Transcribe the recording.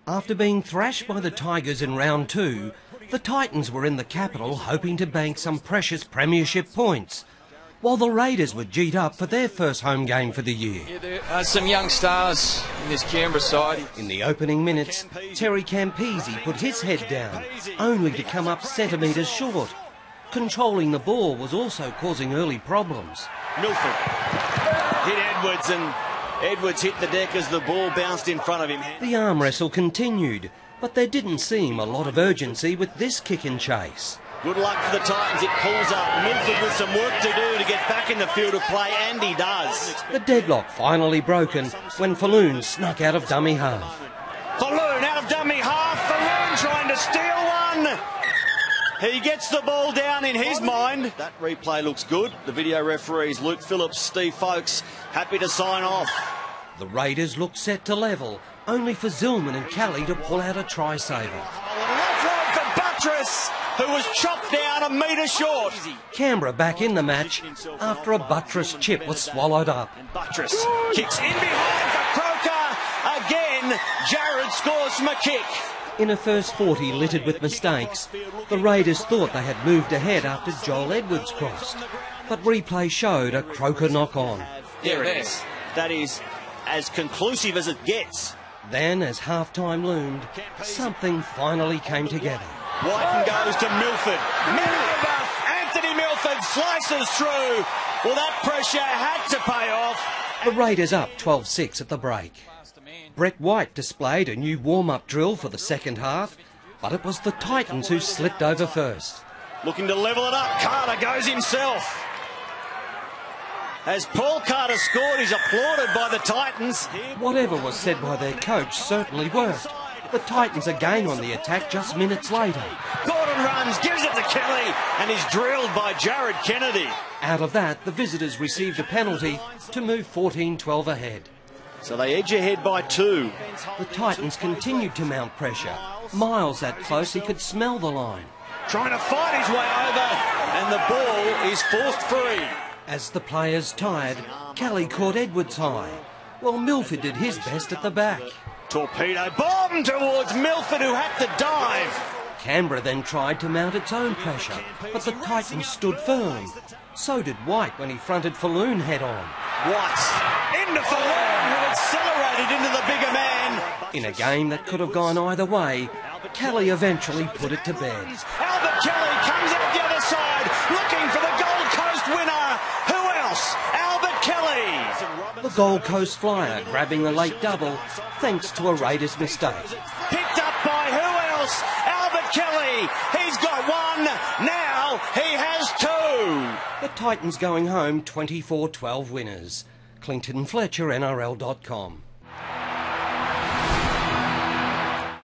After being thrashed by the Tigers in round 2, the Titans were in the capital hoping to bank some precious premiership points, while the Raiders were G'd up for their first home game for the year. Yeah, there are some young stars in this Canberra side. In the opening minutes, Terry Campese put his head down, only to come up centimetres short. Controlling the ball was also causing early problems. Milford hit Edwards, and Edwards hit the deck as the ball bounced in front of him. The arm wrestle continued, but there didn't seem a lot of urgency with this kick and chase. Good luck for the Titans. It pulls up. Milford with some work to do to get back in the field of play, and he does. The deadlock finally broken when Falloon snuck out of dummy half. Falloon out of dummy half. Falloon trying to steal one. He gets the ball down in his mind. That replay looks good. The video referees, Luke Phillips, Steve Folkes, happy to sign off. The Raiders looked set to level, only for Zillman and Kelly to pull out a try-saver. An offload for Buttress, who was chopped down a metre short. Canberra back in the match after a Buttress chip was swallowed up. And Buttress kicks in behind for Croker. Again, Jared scores from a kick. In a first 40 littered with mistakes, the Raiders thought they had moved ahead after Joel Edwards crossed, but replay showed a Croker knock-on. There it is. That is as conclusive as it gets. Then, as half-time loomed, something finally came together. Whiten goes to Milford. Anthony Milford slices through. Well, that pressure had to pay off. The Raiders up 12-6 at the break. Brett White displayed a new warm-up drill for the second half, but it was the Titans who slipped over first. Looking to level it up, Carter goes himself. As Paul Carter scored, he's applauded by the Titans. Whatever was said by their coach certainly worked. The Titans again on the attack just minutes later. Gordon runs, gives it to Kelly, and is drilled by Jared Kennedy. Out of that, the visitors received a penalty to move 14-12 ahead. So they edge ahead by 2. The Titans continued to mount pressure. Miles that close he could smell the line. Trying to fight his way over, and the ball is forced free. As the players tired, Kelly caught Edwards high, while Milford did his best at the back. Torpedo bomb towards Milford, who had to dive. Canberra then tried to mount its own pressure, but the Titans stood firm. So did White when he fronted Falloon head-on. White into Falloon, who accelerated into the bigger man. In a game that could have gone either way, Kelly eventually put it to bed. Albert Kelly comes out the other side, looking for the Gold Coast winner. Who else? Albert Kelly. The Gold Coast Flyer grabbing the late double thanks to a Raiders mistake. Picked up by who else? Albert Kelly. He's got one. Now he has 2. The Titans going home 24-12 winners. Clinton Fletcher, NRL.com.